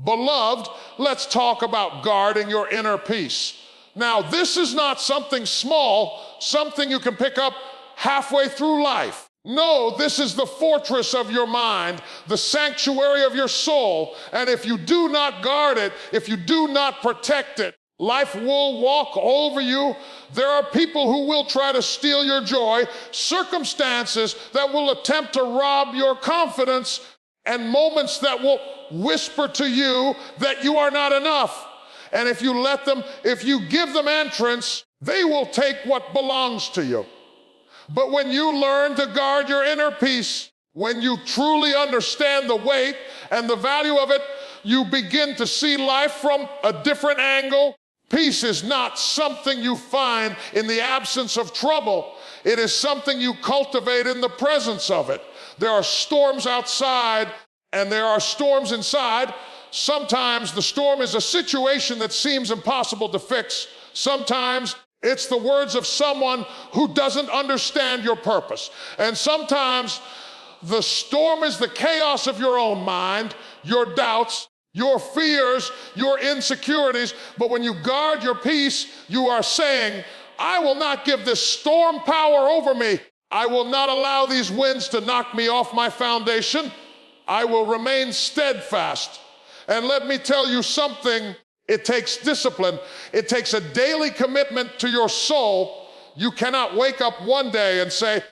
Beloved, let's talk about guarding your inner peace. Now, this is not something small, something you can pick up halfway through life. No, this is the fortress of your mind, the sanctuary of your soul. And if you do not guard it, if you do not protect it, life will walk over you. There are people who will try to steal your joy, circumstances that will attempt to rob your confidence, and moments that will whisper to you that you are not enough. And if you let them, if you give them entrance, they will take what belongs to you. But when you learn to guard your inner peace, when you truly understand the weight and the value of it, you begin to see life from a different angle. Peace is not something you find in the absence of trouble. It is something you cultivate in the presence of it. There are storms outside and there are storms inside. Sometimes the storm is a situation that seems impossible to fix. Sometimes it's the words of someone who doesn't understand your purpose. And sometimes the storm is the chaos of your own mind, your doubts, your fears, your insecurities. But when you guard your peace, you are saying, I will not give this storm power over me. I will not allow these winds to knock me off my foundation. I will remain steadfast. And let me tell you something, it takes discipline. It takes a daily commitment to your soul. You cannot wake up one day and say,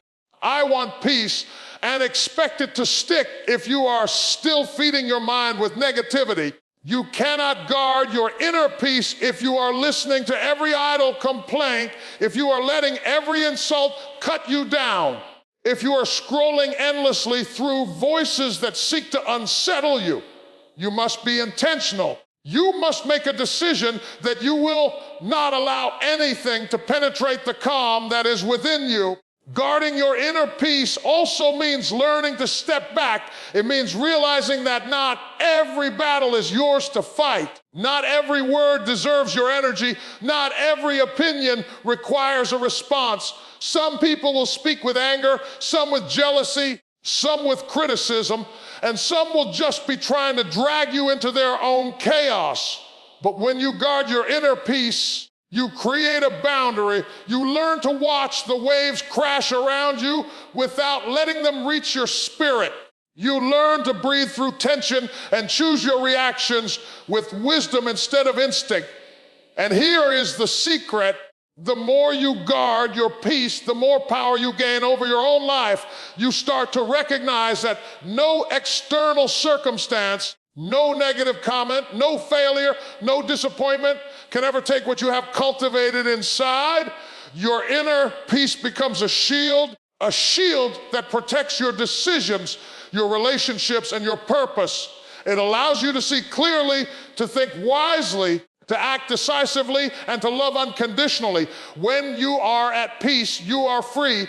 I want peace, and expect it to stick if you are still feeding your mind with negativity. You cannot guard your inner peace if you are listening to every idle complaint, if you are letting every insult cut you down, if you are scrolling endlessly through voices that seek to unsettle you. You must be intentional. You must make a decision that you will not allow anything to penetrate the calm that is within you. Guarding your inner peace also means learning to step back. It means realizing that not every battle is yours to fight. Not every word deserves your energy. Not every opinion requires a response. Some people will speak with anger, some with jealousy, some with criticism, and some will just be trying to drag you into their own chaos. But when you guard your inner peace, you create a boundary. You learn to watch the waves crash around you without letting them reach your spirit. You learn to breathe through tension and choose your reactions with wisdom instead of instinct. And here is the secret. The more you guard your peace, the more power you gain over your own life. You start to recognize that no external circumstance, no negative comment, no failure, no disappointment can ever take what you have cultivated inside. Your inner peace becomes a shield that protects your decisions, your relationships, and your purpose. It allows you to see clearly, to think wisely, to act decisively, and to love unconditionally. When you are at peace, you are free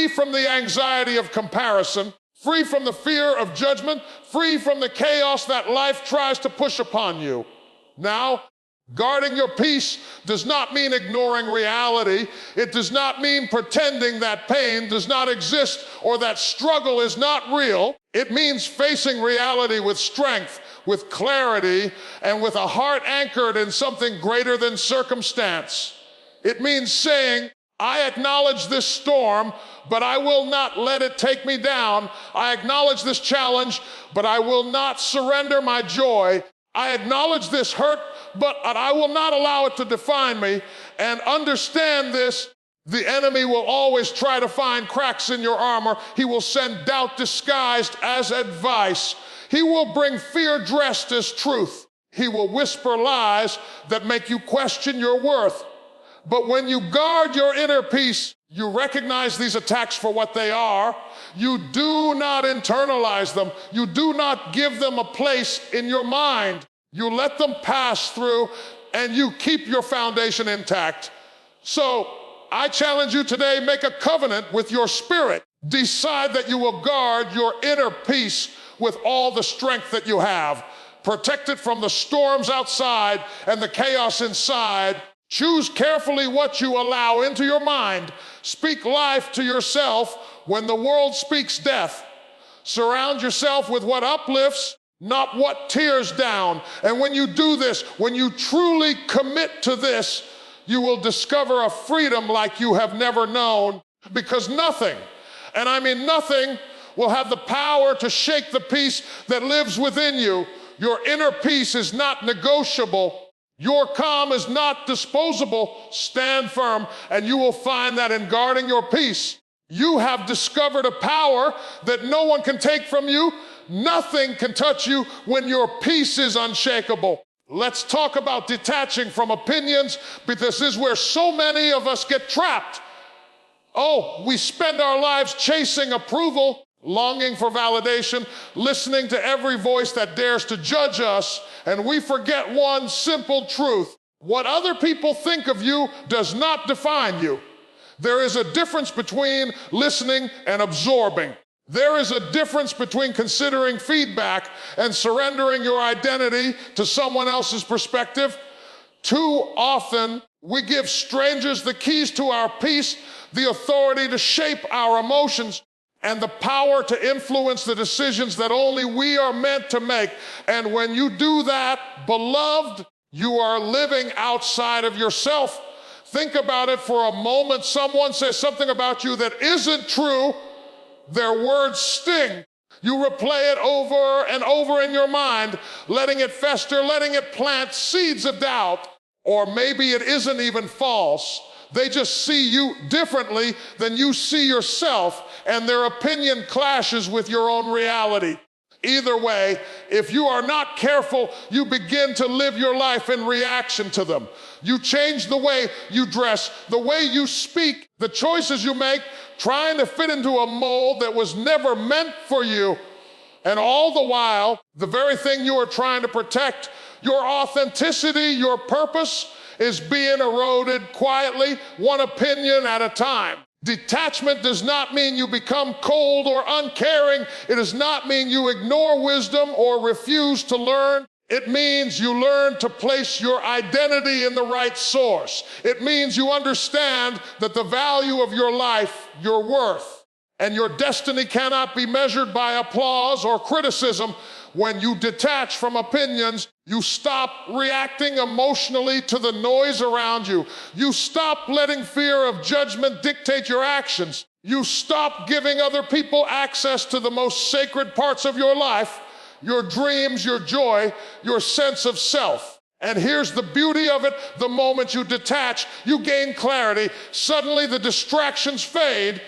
from the anxiety of comparison, free from the fear of judgment, free from the chaos that life tries to push upon you. Now, guarding your peace does not mean ignoring reality. It does not mean pretending that pain does not exist or that struggle is not real. It means facing reality with strength, with clarity, and with a heart anchored in something greater than circumstance. It means saying, I acknowledge this storm, but I will not let it take me down. I acknowledge this challenge, but I will not surrender my joy. I acknowledge this hurt, but I will not allow it to define me. And understand this, the enemy will always try to find cracks in your armor. He will send doubt disguised as advice. He will bring fear dressed as truth. He will whisper lies that make you question your worth. But when you guard your inner peace, you recognize these attacks for what they are. You do not internalize them. You do not give them a place in your mind. You let them pass through and you keep your foundation intact. So I challenge you today, make a covenant with your spirit. Decide that you will guard your inner peace with all the strength that you have. Protect it from the storms outside and the chaos inside. Choose carefully what you allow into your mind. Speak life to yourself when the world speaks death. Surround yourself with what uplifts, not what tears down. And when you do this, when you truly commit to this, you will discover a freedom like you have never known, because nothing, and I mean nothing, will have the power to shake the peace that lives within you. Your inner peace is not negotiable. Your calm is not disposable. Stand firm, and you will find that in guarding your peace, you have discovered a power that no one can take from you. Nothing can touch you when your peace is unshakable. Let's talk about detaching from opinions, because this is where so many of us get trapped. Oh, we spend our lives chasing approval, longing for validation, listening to every voice that dares to judge us, and we forget one simple truth. What other people think of you does not define you. There is a difference between listening and absorbing. There is a difference between considering feedback and surrendering your identity to someone else's perspective. Too often, we give strangers the keys to our peace, the authority to shape our emotions, and the power to influence the decisions that only we are meant to make. And when you do that, beloved, you are living outside of yourself. Think about it for a moment. Someone says something about you that isn't true. Their words sting. You replay it over and over in your mind, letting it fester, letting it plant seeds of doubt. Or maybe it isn't even false. They just see you differently than you see yourself, and their opinion clashes with your own reality. Either way, if you are not careful, you begin to live your life in reaction to them. You change the way you dress, the way you speak, the choices you make, trying to fit into a mold that was never meant for you. And all the while, the very thing you are trying to protect, your authenticity, your purpose, is being eroded quietly, one opinion at a time. Detachment does not mean you become cold or uncaring. It does not mean you ignore wisdom or refuse to learn. It means you learn to place your identity in the right source. It means you understand that the value of your life, your worth, and your destiny cannot be measured by applause or criticism. When you detach from opinions, you stop reacting emotionally to the noise around you. You stop letting fear of judgment dictate your actions. You stop giving other people access to the most sacred parts of your life, your dreams, your joy, your sense of self. And here's the beauty of it. The moment you detach, you gain clarity. Suddenly the distractions fade.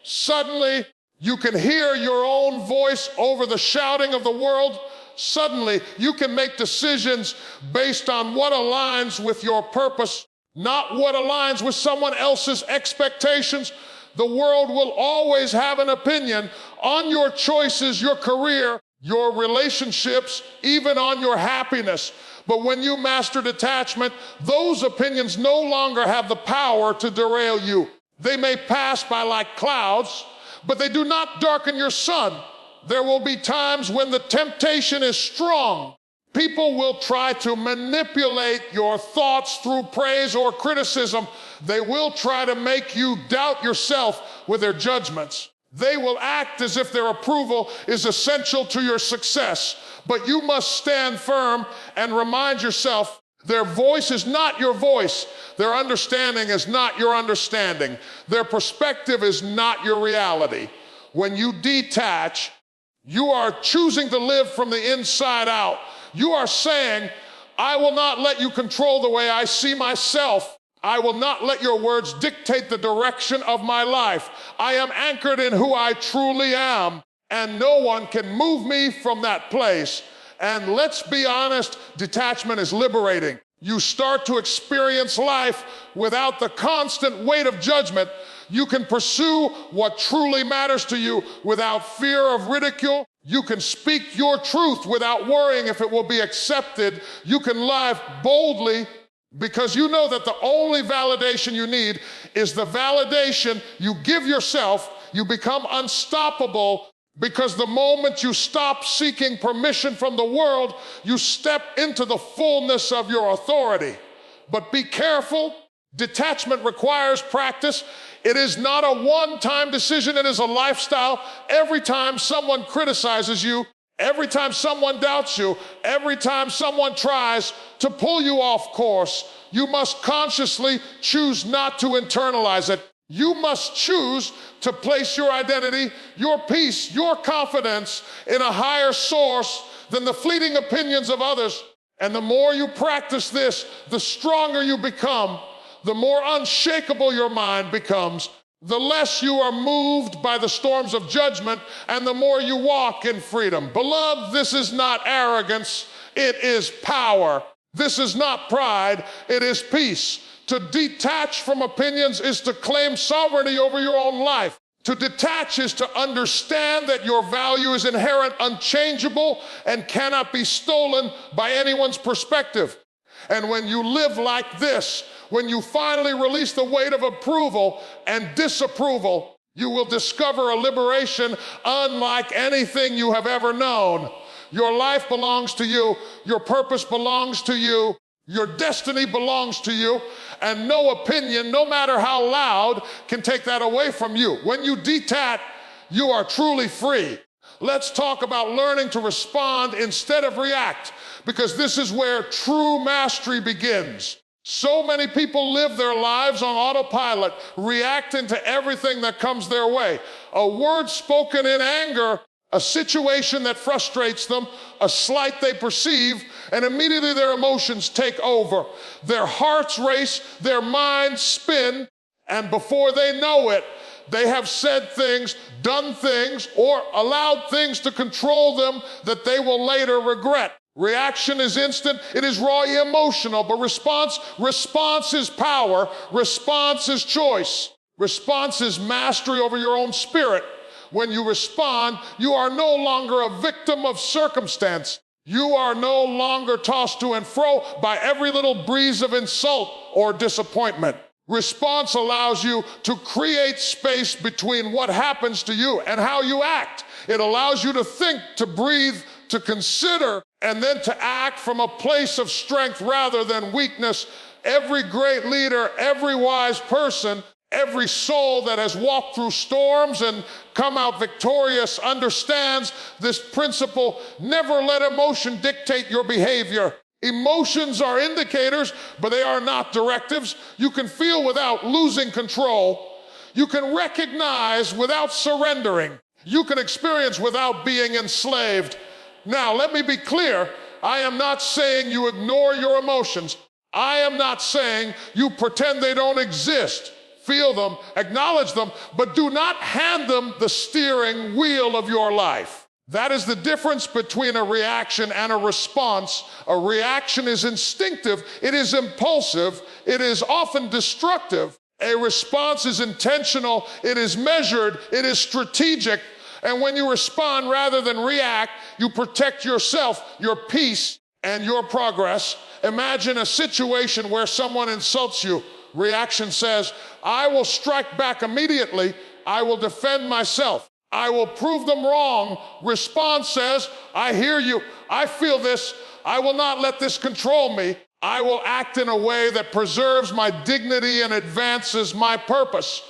Suddenly you can hear your own voice over the shouting of the world. Suddenly, you can make decisions based on what aligns with your purpose, not what aligns with someone else's expectations. The world will always have an opinion on your choices, your career, your relationships, even on your happiness. But when you master detachment, those opinions no longer have the power to derail you. They may pass by like clouds, but they do not darken your sun. There will be times when the temptation is strong. People will try to manipulate your thoughts through praise or criticism. They will try to make you doubt yourself with their judgments. They will act as if their approval is essential to your success. But you must stand firm and remind yourself, their voice is not your voice. Their understanding is not your understanding. Their perspective is not your reality. When you detach, you are choosing to live from the inside out. You are saying, I will not let you control the way I see myself. I will not let your words dictate the direction of my life. I am anchored in who I truly am, and no one can move me from that place. And let's be honest, detachment is liberating. You start to experience life without the constant weight of judgment. You can pursue what truly matters to you without fear of ridicule. You can speak your truth without worrying if it will be accepted. You can live boldly because you know that the only validation you need is the validation you give yourself. You become unstoppable because the moment you stop seeking permission from the world, you step into the fullness of your authority. But be careful. Detachment requires practice. It is not a one-time decision. It is a lifestyle. Every time someone criticizes you, Every time someone doubts you, every time someone tries to pull you off course, you must consciously choose not to internalize it. You must choose to place your identity, your peace, your confidence in a higher source than the fleeting opinions of others. And the more you practice this, the stronger you become, the more unshakable your mind becomes, the less you are moved by the storms of judgment, and the more you walk in freedom. Beloved, this is not arrogance, it is power. This is not pride, it is peace. To detach from opinions is to claim sovereignty over your own life. To detach is to understand that your value is inherent, unchangeable, and cannot be stolen by anyone's perspective. And when you live like this, when you finally release the weight of approval and disapproval, you will discover a liberation unlike anything you have ever known. Your life belongs to you, your purpose belongs to you, your destiny belongs to you, and no opinion, no matter how loud, can take that away from you. When you detach, you are truly free. Let's talk about learning to respond instead of react, because this is where true mastery begins. So many people live their lives on autopilot, reacting to everything that comes their way. A word spoken in anger, a situation that frustrates them, a slight they perceive, and immediately their emotions take over. Their hearts race, their minds spin, and before they know it, they have said things, done things, or allowed things to control them that they will later regret. Reaction is instant, it is raw emotional, but response is power, response is choice, response is mastery over your own spirit. When you respond, you are no longer a victim of circumstance. You are no longer tossed to and fro by every little breeze of insult or disappointment. Response allows you to create space between what happens to you and how you act. It allows you to think, to breathe, to consider, and then to act from a place of strength rather than weakness. Every great leader, every wise person, every soul that has walked through storms and come out victorious understands this principle. Never let emotion dictate your behavior. Emotions are indicators, but they are not directives. You can feel without losing control. You can recognize without surrendering. You can experience without being enslaved. Now, let me be clear. I am not saying you ignore your emotions. I am not saying you pretend they don't exist. Feel them, acknowledge them, but do not hand them the steering wheel of your life. That is the difference between a reaction and a response. A reaction is instinctive, it is impulsive, it is often destructive. A response is intentional, it is measured, it is strategic. And when you respond rather than react, you protect yourself, your peace, and your progress. Imagine a situation where someone insults you. Reaction says, I will strike back immediately. I will defend myself. I will prove them wrong. Response says, I hear you. I feel this. I will not let this control me. I will act in a way that preserves my dignity and advances my purpose.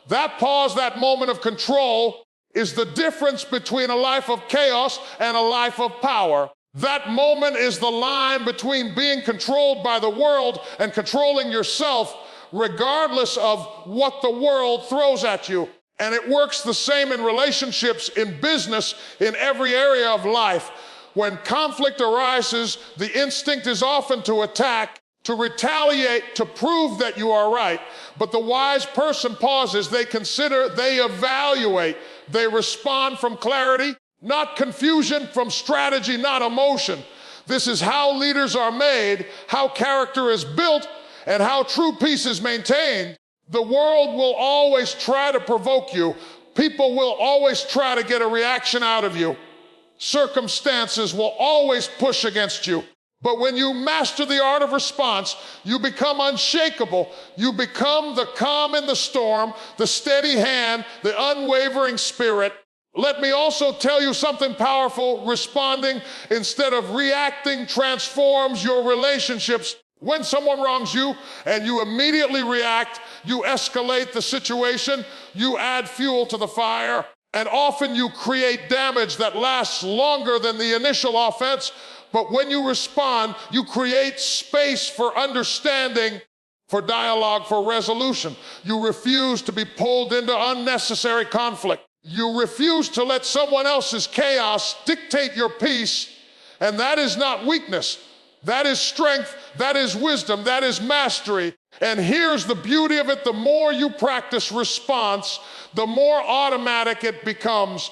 That pause, that moment of control, is the difference between a life of chaos and a life of power. That moment is the line between being controlled by the world and controlling yourself, regardless of what the world throws at you. And it works the same in relationships, in business, in every area of life. When conflict arises, the instinct is often to attack, to retaliate, to prove that you are right. But the wise person pauses, they consider, they evaluate, they respond from clarity, not confusion, from strategy, not emotion. This is how leaders are made, how character is built, and how true peace is maintained. The world will always try to provoke you. People will always try to get a reaction out of you. Circumstances will always push against you. But when you master the art of response, you become unshakable. You become the calm in the storm, the steady hand, the unwavering spirit. Let me also tell you something powerful. Responding instead of reacting transforms your relationships. When someone wrongs you and you immediately react, you escalate the situation, you add fuel to the fire, And often you create damage that lasts longer than the initial offense. But when you respond, you create space for understanding, for dialogue, for resolution. You refuse to be pulled into unnecessary conflict. You refuse to let someone else's chaos dictate your peace. And that is not weakness. That is strength. That is wisdom. That is mastery. And here's the beauty of it. The more you practice response, the more automatic it becomes.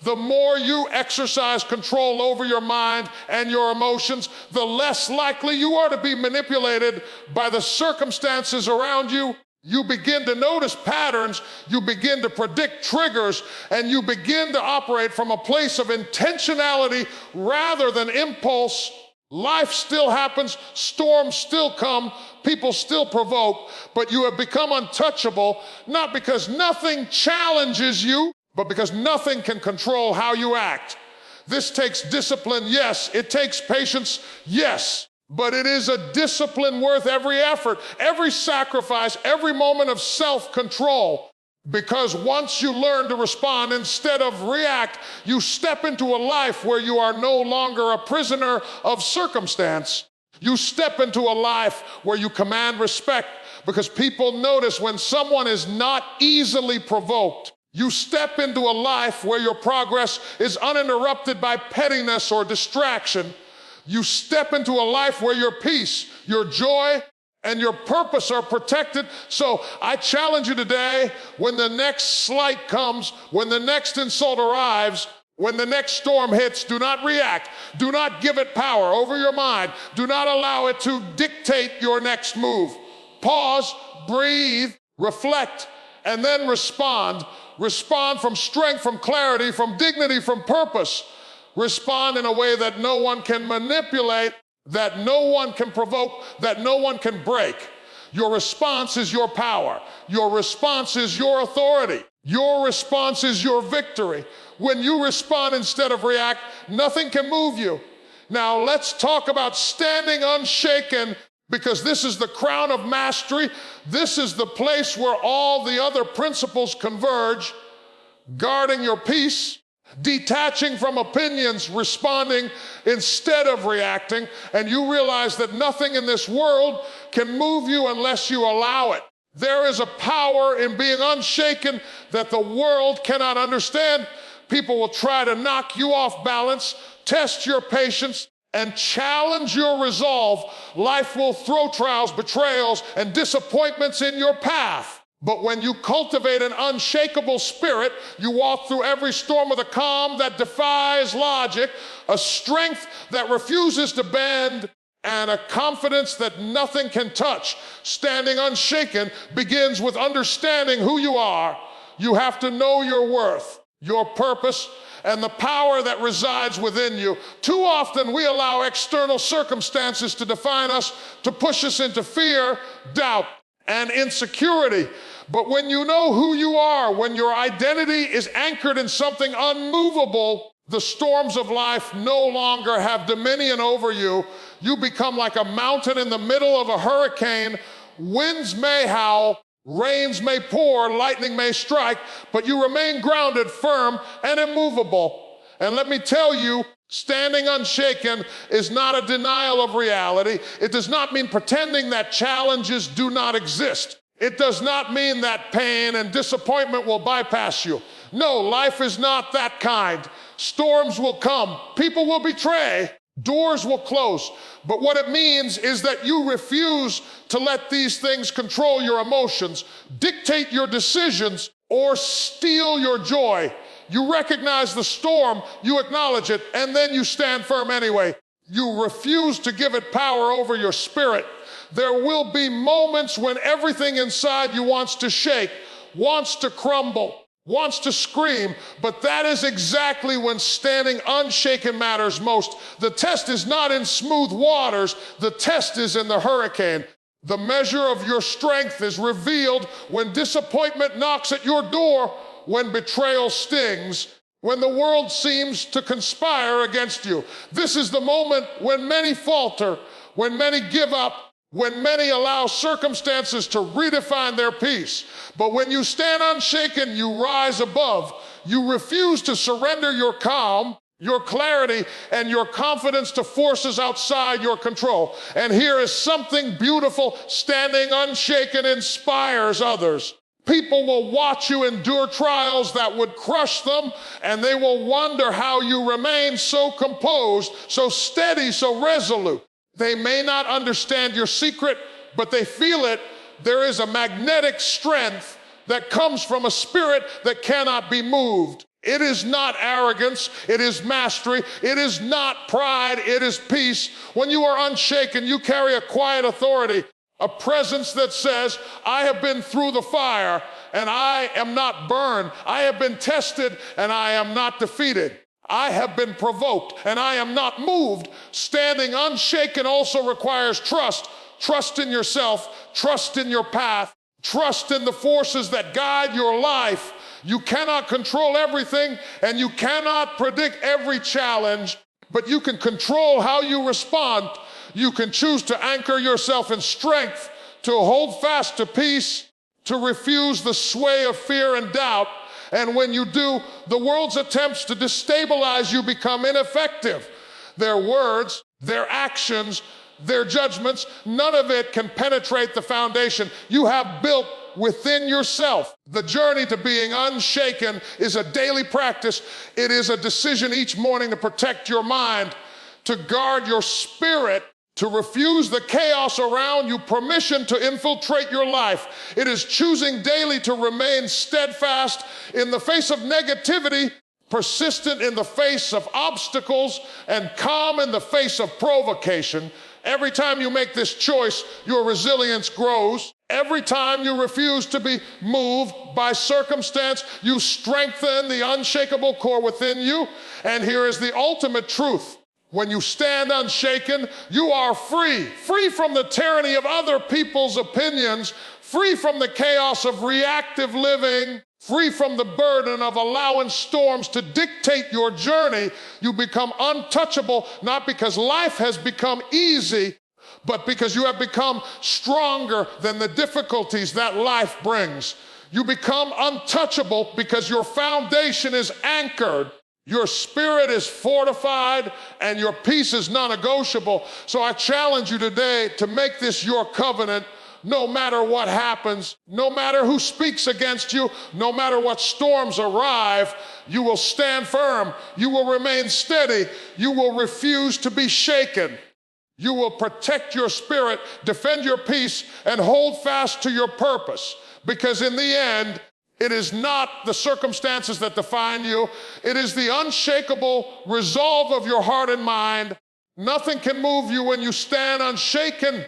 The more you exercise control over your mind and your emotions, the less likely you are to be manipulated by the circumstances around you. You begin to notice patterns, you begin to predict triggers, and you begin to operate from a place of intentionality rather than impulse. Life still happens, storms still come, people still provoke, but you have become untouchable, not because nothing challenges you, but because nothing can control how you act. This takes discipline, yes. It takes patience, yes. But it is a discipline worth every effort, every sacrifice, every moment of self-control. Because once you learn to respond instead of react, you step into a life where you are no longer a prisoner of circumstance. You step into a life where you command respect because people notice when someone is not easily provoked. You step into a life where your progress is uninterrupted by pettiness or distraction. You step into a life where your peace, your joy, and your purpose are protected. So I challenge you today, when the next slight comes, when the next insult arrives, when the next storm hits, do not react. Do not give it power over your mind. Do not allow it to dictate your next move. Pause, breathe, reflect, and then respond. Respond from strength, from clarity, from dignity, from purpose. Respond in a way that no one can manipulate, that no one can provoke, that no one can break. Your response is your power. Your response is your authority. Your response is your victory. When you respond instead of react, nothing can move you. Now let's talk about standing unshaken, because this is the crown of mastery. This is the place where all the other principles converge. Guarding your peace, detaching from opinions, responding instead of reacting, and you realize that nothing in this world can move you unless you allow it. There is a power in being unshaken that the world cannot understand. People will try to knock you off balance, test your patience, and challenge your resolve. Life will throw trials, betrayals, and disappointments in your path. But when you cultivate an unshakable spirit, you walk through every storm with a calm that defies logic, a strength that refuses to bend, and a confidence that nothing can touch. Standing unshaken begins with understanding who you are. You have to know your worth, your purpose, and the power that resides within you. Too often we allow external circumstances to define us, to push us into fear, doubt, and insecurity. But when you know who you are, when your identity is anchored in something unmovable, the storms of life no longer have dominion over you. You become like a mountain in the middle of a hurricane. Winds may howl, rains may pour, lightning may strike, but you remain grounded, firm, and immovable. And let me tell you, standing unshaken is not a denial of reality. It does not mean pretending that challenges do not exist. It does not mean that pain and disappointment will bypass you. No, life is not that kind. Storms will come, people will betray, doors will close. But what it means is that you refuse to let these things control your emotions, dictate your decisions, or steal your joy. You recognize the storm, you acknowledge it, and then you stand firm anyway. You refuse to give it power over your spirit. There will be moments when everything inside you wants to shake, wants to crumble, wants to scream, but that is exactly when standing unshaken matters most. The test is not in smooth waters, the test is in the hurricane. The measure of your strength is revealed when disappointment knocks at your door, when betrayal stings, when the world seems to conspire against you. This is the moment when many falter, when many give up, when many allow circumstances to redefine their peace. But when you stand unshaken, you rise above. You refuse to surrender your calm, your clarity, and your confidence to forces outside your control. And here is something beautiful: standing unshaken inspires others. People will watch you endure trials that would crush them, and they will wonder how you remain so composed, so steady, so resolute. They may not understand your secret, but they feel it. There is a magnetic strength that comes from a spirit that cannot be moved. It is not arrogance, it is mastery. It is not pride, it is peace. When you are unshaken, you carry a quiet authority, a presence that says, I have been through the fire and I am not burned. I have been tested and I am not defeated. I have been provoked and I am not moved. Standing unshaken also requires trust. Trust in yourself, trust in your path, trust in the forces that guide your life. You cannot control everything and you cannot predict every challenge, but you can control how you respond. You can choose to anchor yourself in strength, to hold fast to peace, to refuse the sway of fear and doubt. And when you do, the world's attempts to destabilize you become ineffective. Their words, their actions, their judgments, none of it can penetrate the foundation you have built within yourself. The journey to being unshaken is a daily practice. It is a decision each morning to protect your mind, to guard your spirit, to refuse the chaos around you, permission to infiltrate your life. It is choosing daily to remain steadfast in the face of negativity, persistent in the face of obstacles, and calm in the face of provocation. Every time you make this choice, your resilience grows. Every time you refuse to be moved by circumstance, you strengthen the unshakable core within you. And here is the ultimate truth. When you stand unshaken, you are free, free from the tyranny of other people's opinions, free from the chaos of reactive living, free from the burden of allowing storms to dictate your journey. You become untouchable, not because life has become easy, but because you have become stronger than the difficulties that life brings. You become untouchable because your foundation is anchored. Your spirit is fortified and your peace is non-negotiable. So I challenge you today to make this your covenant. No matter what happens, no matter who speaks against you, no matter what storms arrive, you will stand firm. You will remain steady. You will refuse to be shaken. You will protect your spirit, defend your peace, and hold fast to your purpose. Because in the end, it is not the circumstances that define you. It is the unshakable resolve of your heart and mind. Nothing can move you when you stand unshaken.